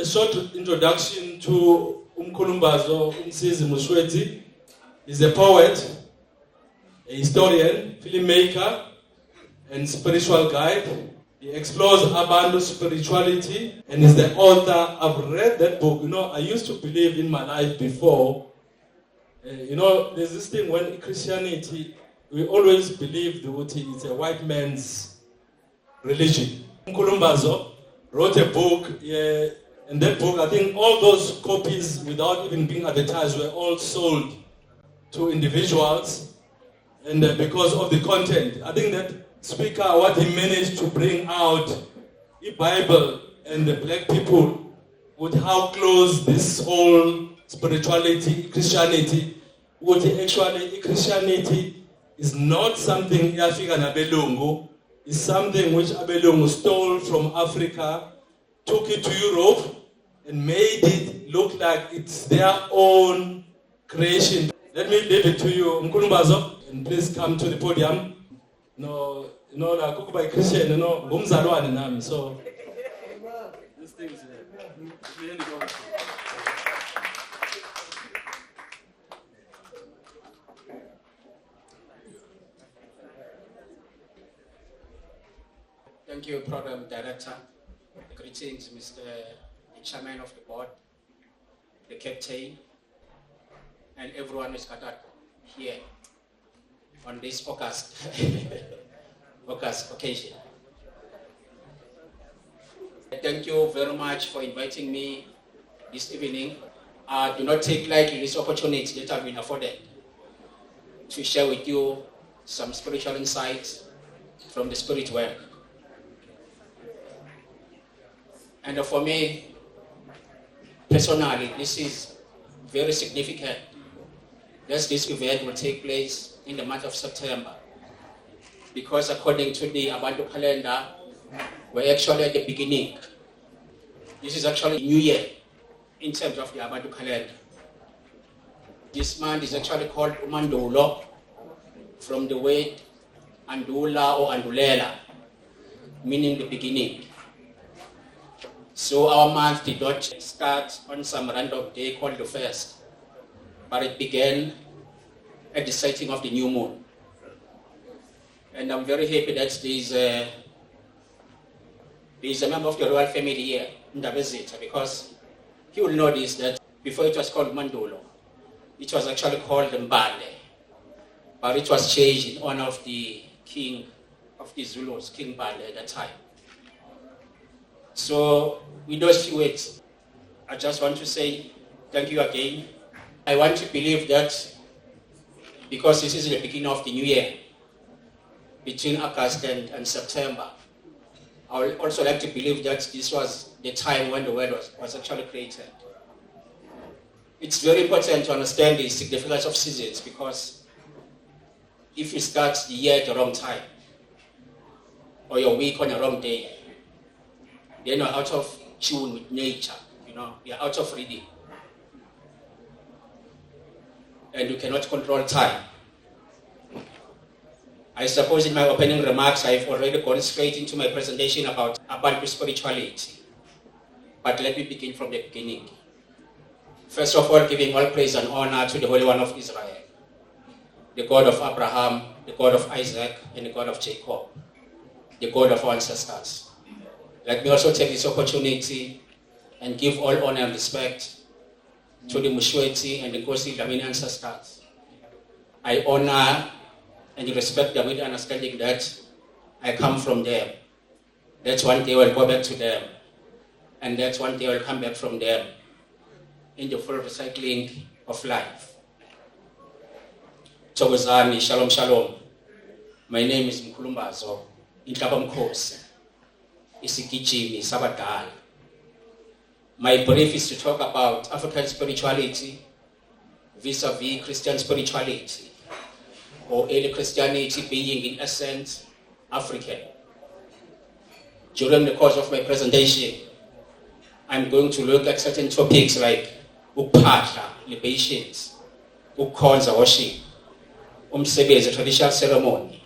a short introduction to Umkhulumbazo Umsizi Mushweti. He's a poet, a historian, filmmaker, and spiritual guide. He explores Abantu spirituality and is the author. I've read that book. I used to believe in my life before. There's this thing when Christianity, we always believe that it's a white man's religion. Umkhulumbazo wrote a book, and that book, I think all those copies, without even being advertised, were all sold to individuals, and because of the content. I think that speaker, what he managed to bring out the Bible and the black people with how close this whole spirituality, Christianity, what actually Christianity is not something Yafika Abelungu, it's something which Abelungu stole from Africa, took it to Europe, and made it look like it's their own creation. Let me leave it to you, Umkhulumbazo, and please come to the podium. Like cook by Christian, Bumzalwan nami. So this thing is there. Thank you, Program Director. Greetings, Mr. Chairman of the Board, the Captain, and everyone who's gathered here on this August occasion. Thank you very much for inviting me this evening. I do not take lightly this opportunity that I've been afforded to share with you some spiritual insights from the spirit world. And for me, personally, this is very significant. This event will take place in the month of September, because according to the Abantu calendar, we're actually at the beginning. This is actually New Year in terms of the Abantu calendar. This month is actually called Umandulo, from the word Andula or Andulela, meaning the beginning. So our month did not start on some random day called the first, but it began at the sighting of the new moon. And I'm very happy that there is a member of the royal family here, Ndabezitha, because he will notice that before it was called Mandulo, it was actually called Mbale, but it was changed in honor of the king of the Zulus, King Mbale at that time. So with those few words, I just want to say thank you again. I want to believe that because this is the beginning of the new year, between August and September, I would also like to believe that this was the time when the world was actually created. It's very important to understand the significance of seasons, because if you start the year at the wrong time, or your week on the wrong day, then you're out of tune with nature, you're out of reading. And you cannot control time. I suppose in my opening remarks, I've already gone straight into my presentation about Abantu spirituality. But let me begin from the beginning. First of all, giving all praise and honor to the Holy One of Israel, the God of Abraham, the God of Isaac, and the God of Jacob, the God of our ancestors. Let me also take this opportunity and give all honor and respect to the Mushweti and the Nkosi Dlamini ancestors. I honor and respect them with understanding that I come from them. That's one day I'll go back to them. And that's one day I'll come back from them in the full recycling of life. Thokozani, shalom, shalom. My name is Umkhulumbazo, Inhlaba Mkhosi, Isigijimi Sabadala. My brief is to talk about African spirituality vis-a-vis Christian spirituality, or early Christianity being in essence African. During the course of my presentation, I'm going to look at certain topics like Uphahla, libations, Ukhonza, worship, Umsebenzi, traditional ceremony,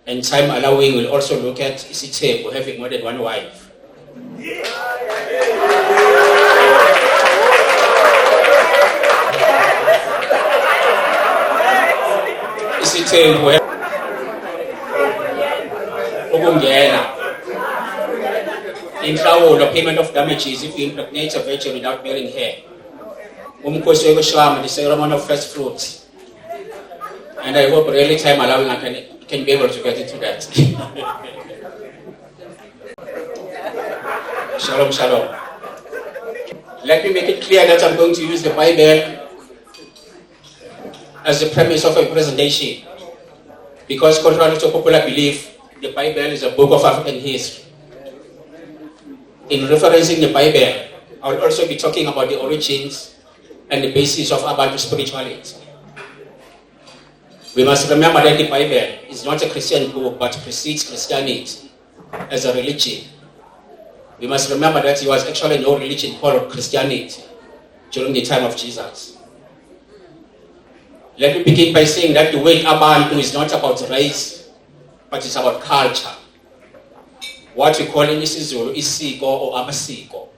and time allowing, we'll also look at Isithembu, having more than one wife. amaqembu ukungena inhlawulo, payment of damages if you impregnate a virgin without bearing hair. Umkhosi wekushwama, the ceremony of first fruits. And I hope really time allowing I can be able to get into that. Shalom, shalom. Let me make it clear that I'm going to use the Bible as the premise of a presentation. Because contrary to popular belief, the Bible is a book of African history. In referencing the Bible, I will also be talking about the origins and the basis of Abantu spirituality. We must remember that the Bible is not a Christian book, but precedes Christianity as a religion. We must remember that there was actually no religion called Christianity during the time of Jesus. Let me begin by saying that the word Abantu is not about race, but it's about culture. What we call in isiZulu isiko or amasiko.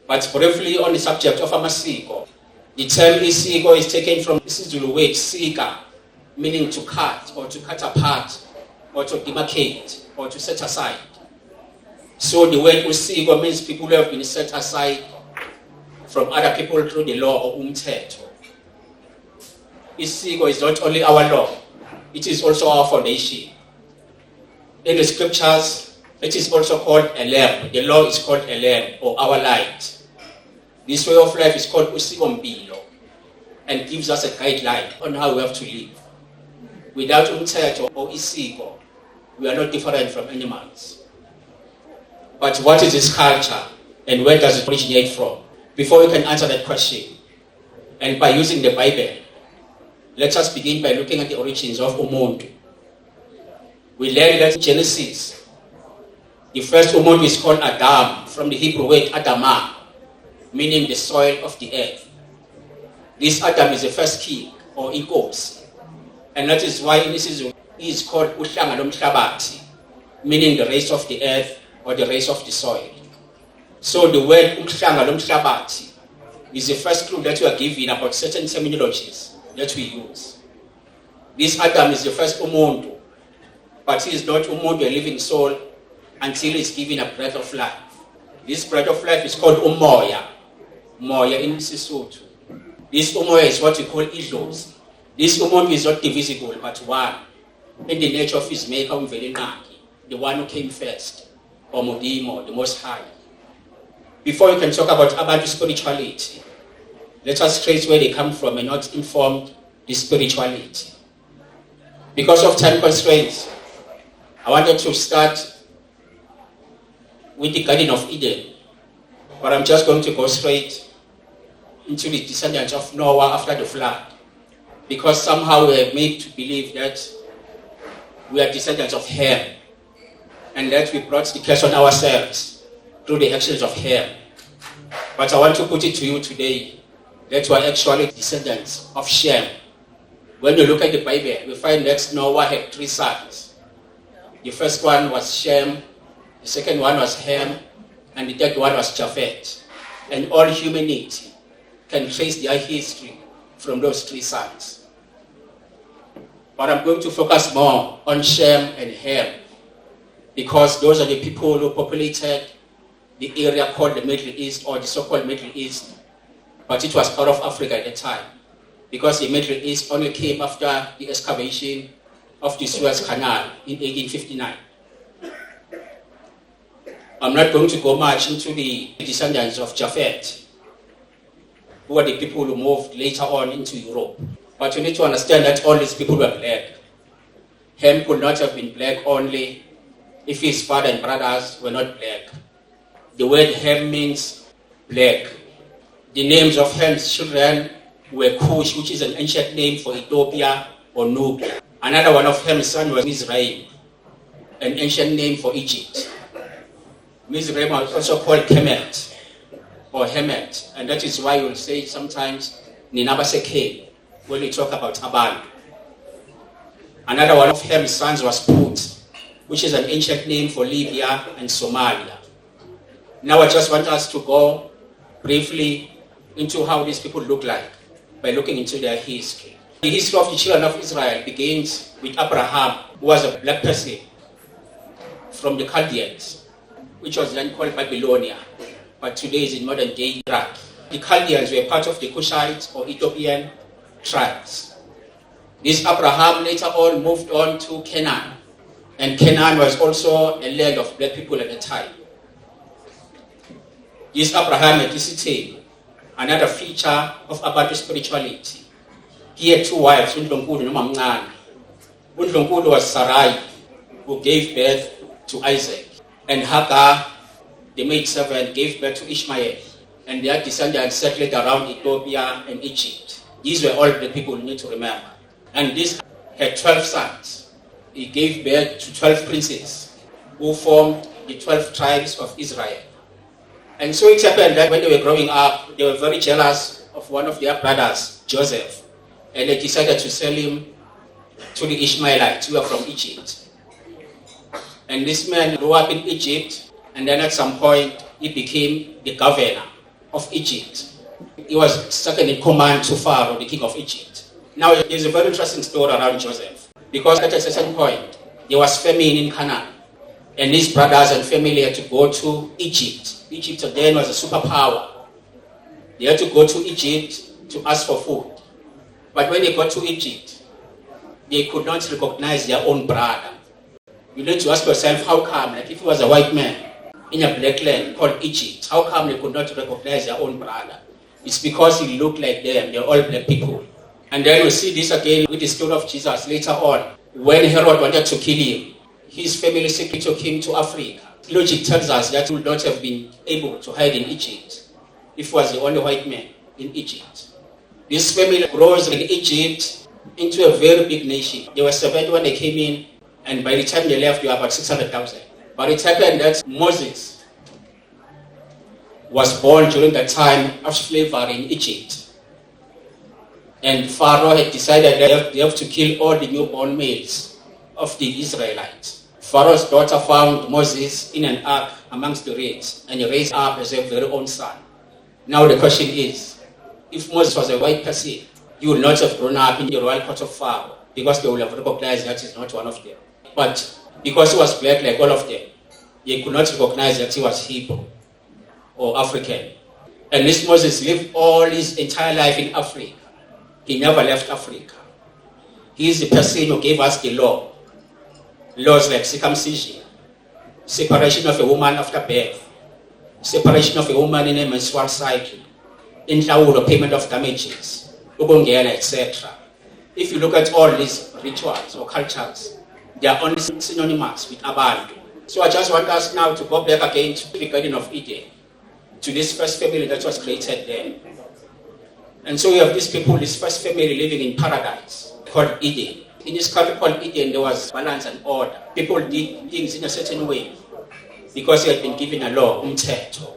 But briefly on the subject of amasiko, the term isiko is taken from isiZulu word sika, meaning to cut or to cut apart or to demarcate or to set aside. So the word usiko means people who have been set aside from other people through the law or umthetho. Isiko is not only our law, it is also our foundation. In the scriptures, it is also called a lamp. The law is called a lamp or our light. This way of life is called usikompilo and gives us a guideline on how we have to live. Without umthetho or isiko, we are not different from animals. But what is this culture and where does it originate from? Before we can answer that question, and by using the Bible, let us begin by looking at the origins of Umuntu. We learn that in Genesis, the first Umuntu is called Adam, from the Hebrew word Adamah, meaning the soil of the earth. This Adam is the first king or inkosi, and that is why in isiZulu he is called Uhlanga lomhlabathi, meaning the race of the earth or the race of the soil. So the word Uhlanga lomhlabathi is the first clue that we are given about certain terminologies that we use. This Adam is the first Umuntu, but he is not Umuntu, a living soul, until he is given a breath of life. This breath of life is called Umoya. Moya in Sesotho. This Umoya is what we call Idlozi. This Umuntu is not divisible, but one. In the nature of his maker, the one who came first, or Modimo, the Most High. Before we can talk about Abantu spirituality, let us trace where they come from and not inform the spirituality. Because of time constraints, I wanted to start with the Garden of Eden, but I'm just going to go straight into the descendants of Noah after the flood, because somehow we are made to believe that we are descendants of Ham, and that we brought the curse on ourselves through the actions of Ham. But I want to put it to you today that we are actually descendants of Shem. When you look at the Bible, we find that Noah had 3 sons. The first one was Shem, the second one was Ham, and the third one was Japheth. And all humanity can trace their history from those 3 sons. But I'm going to focus more on Shem and Ham, because those are the people who populated the area called the Middle East, or the so-called Middle East, but it was part of Africa at the time, because the Middle East only came after the excavation of the Suez Canal in 1859. I'm not going to go much into the descendants of Japheth, who are the people who moved later on into Europe. But you need to understand that all these people were black. Ham could not have been black only if his father and brothers were not black. The word Ham means black. The names of Ham's children were Cush, which is an ancient name for Ethiopia or Nubia. Another one of Ham's sons was Mizraim, an ancient name for Egypt. Mizraim was also called Kemet or Hemet, and that is why you'll say sometimes Ninabaseke when we talk about Abantu. Another one of Ham's sons was Put, which is an ancient name for Libya and Somalia. Now I just want us to go briefly into how these people look like by looking into their history. The history of the children of Israel begins with Abraham, who was a black person from the Chaldeans, which was then called Babylonia, but today is in modern day Iraq. The Chaldeans were part of the Cushites or Ethiopian tribes. This Abraham later on moved on to Canaan, and Canaan was also a land of black people at the time. This Abraham ethnicity, another feature of Abantu spirituality. He had two wives, uNdlunkulu noMamncane. uNdlunkulu was Sarai, who gave birth to Isaac, and Hagar, the maidservant, gave birth to Ishmael, and their descendants settled around Ethiopia and Egypt. These were all the people you need to remember. And this had 12 sons. He gave birth to 12 princes, who formed the 12 tribes of Israel. And so it happened that when they were growing up, they were very jealous of one of their brothers, Joseph, and they decided to sell him to the Ishmaelites who were from Egypt. And this man grew up in Egypt, and then at some point he became the governor of Egypt. He was second in command to Pharaoh, the king of Egypt. Now there's a very interesting story around Joseph, because at a certain point there was famine in Canaan, and his brothers and family had to go to Egypt. Egypt then was a superpower. They had to go to Egypt to ask for food. But when they got to Egypt, they could not recognize their own brother. You need to ask yourself, how come, like if he was a white man in a black land called Egypt, how come they could not recognize their own brother? It's because he looked like them. They're all black people. And then we see this again with the story of Jesus later on. When Herod wanted to kill him, his family secretly took him to Africa. Logic tells us that he would not have been able to hide in Egypt if he was the only white man in Egypt. This family grows in Egypt into a very big nation. They were 70 when they came in, and by the time they left, they were about 600,000. But it happened that Moses was born during the time of slavery in Egypt. And Pharaoh had decided that they have to kill all the newborn males of the Israelites. Pharaoh's daughter found Moses in an ark amongst the reeds, and he raised up as their very own son. Now the question is, if Moses was a white person, he would not have grown up in the royal court of Pharaoh, because they would have recognized that he's not one of them. But because he was black like all of them, they could not recognize that he was Hebrew or African. And this Moses lived all his entire life in Africa. He never left Africa. He is the person who gave us the law. Laws like circumcision, separation of a woman after birth, separation of a woman in a menstrual cycle, inhlawulo, payment of damages, ukungena, etc. If you look at all these rituals or cultures, they are only synonymous with Abantu. So I just want us now to go back again to the Garden of Eden, to this first family that was created there. And so we have these people, this first family living in paradise called Eden. In this country called Eden, there was balance and order. People did things in a certain way because they had been given a law, umthetho.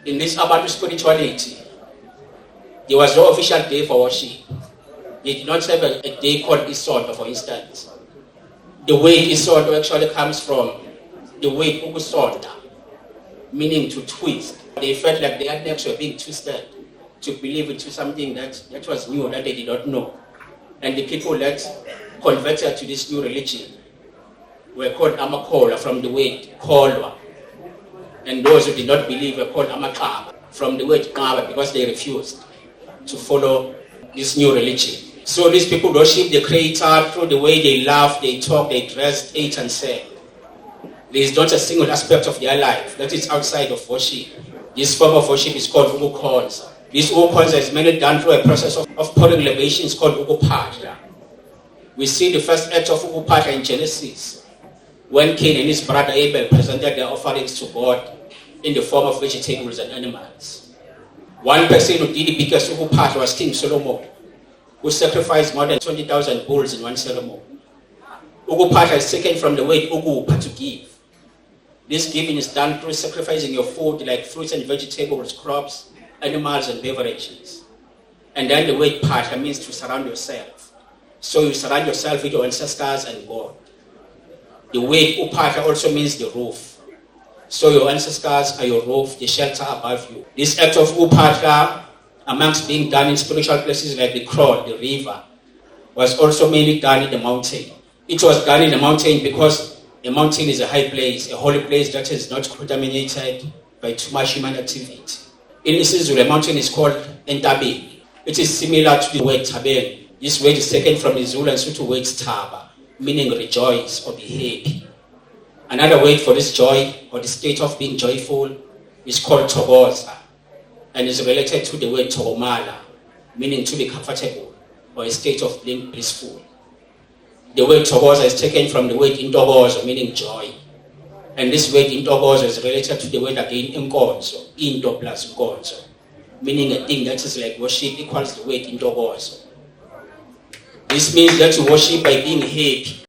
In this Abantu spirituality, there was no official day for worship. They did not have a day called Isonto, for instance. The word Isonto actually comes from the word ukusonta, meaning to twist. They felt like their necks were being twisted to believe into something that was new, that they did not know. And the people that converted to this new religion were called Amakholwa, from the word Kholwa. And those who did not believe were called Amaqaba, from the word Qaba, because they refused to follow this new religion. So these people worship the Creator through the way they laugh, they talk, they dress, ate and sang. There is not a single aspect of their life that is outside of worship. This form of worship is called ukukhonza. This ukukhonza is mainly done through a process of pouring libations called ukuphahla. We see the first act of ukuphahla in Genesis, when Cain and his brother Abel presented their offerings to God in the form of vegetables and animals. One person who did the biggest ukuphahla was King Solomon, who sacrificed more than 20,000 bulls in one ceremony. Ukuphahla is taken from the word ukupha, to give. This giving is done through sacrificing your food like fruits and vegetables, crops, animals and beverages. And then the word phahla means to surround yourself. So you surround yourself with your ancestors and God. The word uphahla also means the roof. So your ancestors are your roof, the shelter above you. This act of uphahla amongst being done in spiritual places like the Kroon, the river, was also mainly done in the mountain. It was done in the mountain because a mountain is a high place, a holy place that is not contaminated by too much human activity. In isiZulu, a mountain is called Entabeni. It is similar to the word Tabeng. This word is taken from the Zulu and Sotho word Taba, meaning rejoice or be happy. Another word for this joy or the state of being joyful is called Thokoza and is related to the word Thokomala, meaning to be comfortable or a state of being blissful. The word Thokoza is taken from the word Intokozo, meaning joy. And this word Intokozo is related to the word again Inkonzo, Into plus Inkonzo, meaning a thing that is like worship equals the word Intokozo. This means that you worship by being happy.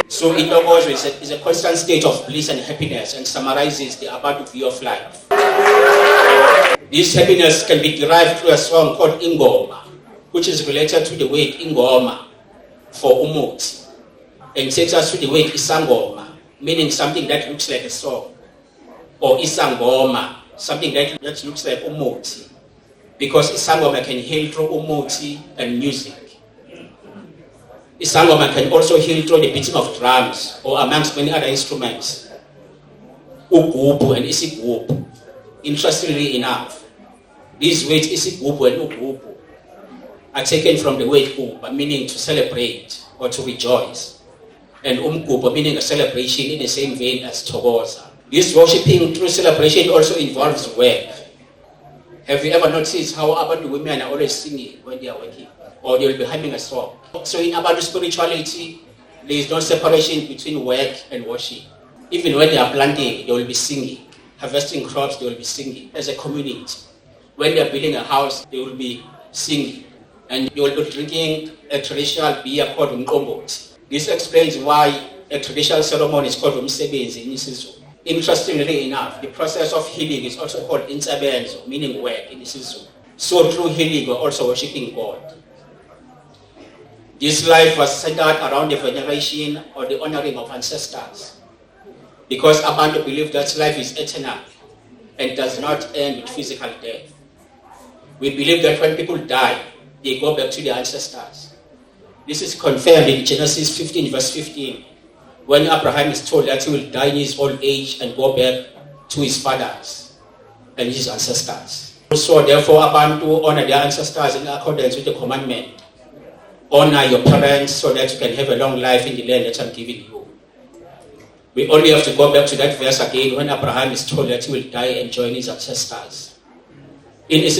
So Intokozo is a constant state of bliss and happiness and summarizes the abundant view of life. This happiness can be derived through a song called Ingoma, which is related to the word Ingoma for Umuti, and takes us to the word Isangoma, meaning something that looks like a song, or Isangoma, something that looks like Umuti, because Isangoma can heal through Umuti and music. Isangoma can also heal through the beating of drums, or amongst many other instruments. Ugubu and Isigubu. Interestingly enough, these words Isigubu and Ugubu are taken from the word Uba, meaning to celebrate or to rejoice, and Umgubo, meaning a celebration in the same vein as Thokoza. This worshipping through celebration also involves work. Have you ever noticed how Abantu women are always singing when they are working? Or they will be humming a song. So in Abantu spirituality, there is no separation between work and worship. Even when they are planting, they will be singing. Harvesting crops, they will be singing as a community. When they are building a house, they will be singing. And they will be drinking a traditional beer called Umqombothi. This explains why a traditional ceremony is called Umsebenzi in isiZulu. Interestingly enough, the process of healing is also called Insabenzo, meaning work in isiZulu. So through healing, we're also worshipping God. This life was centered around the veneration or the honoring of ancestors, because Abantu believe that life is eternal and does not end with physical death. We believe that when people die, they go back to their ancestors. This is confirmed in Genesis 15 verse 15, when Abraham is told that he will die in his old age and go back to his fathers and his ancestors. So therefore, Abantu honor their ancestors in accordance with the commandment. Honor your parents so that you can have a long life in the land that I'm giving you. We only have to go back to that verse again when Abraham is told that he will die and join his ancestors. In